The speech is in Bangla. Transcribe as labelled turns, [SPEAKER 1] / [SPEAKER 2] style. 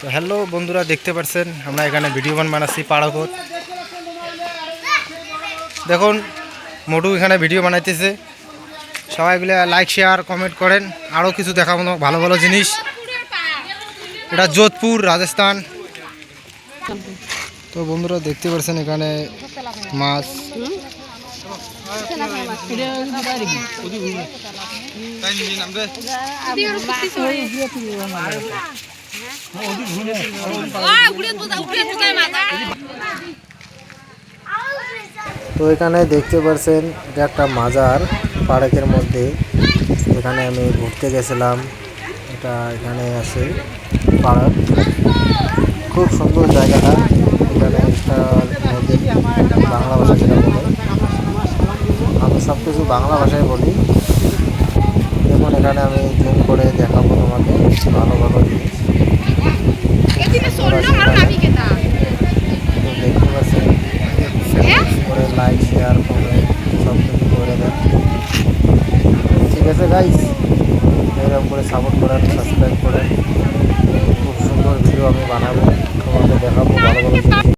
[SPEAKER 1] তো হ্যালো বন্ধুরা, দেখতে পাচ্ছেন আমরা এখানে ভিডিও বানাচ্ছি পাড়াকোট। দেখুন মোটু এখানে ভিডিও বানাইতেছে। সবাইগুলো লাইক শেয়ার কমেন্ট করেন, আরও কিছু দেখাবো ভালো ভালো জিনিস। এটা যোধপুর রাজস্থান। তো বন্ধুরা দেখতে পাচ্ছেন এখানে মাছ। তো এখানে দেখতে পাচ্ছেন এটা একটা মাজার পার্কের মধ্যে। এখানে আমি ঘুরতে গেছিলাম। এটা এখানে আছে পার্ক, খুব সুন্দর জায়গাটা। এখানে একটা নদী, বাংলা ভাষা যেটা বলে, আমি সব কিছু বাংলা ভাষায় বলি। যেমন এখানে আমি জুম করে দেখাবো তোমাকে ভালো ভালো জিনিস। দেখতে পাচ্ছেন, করে লাইক শেয়ার কমেন্ট সব কিছু করে দেন। ঠিক আছে গাইস, এরকম করে সাপোর্ট করেন, সাবস্ক্রাইব করেন। খুব সুন্দর ভিডিও আমি বানাবো, তোমাকে দেখাবো ভালো ভালো জিনিস।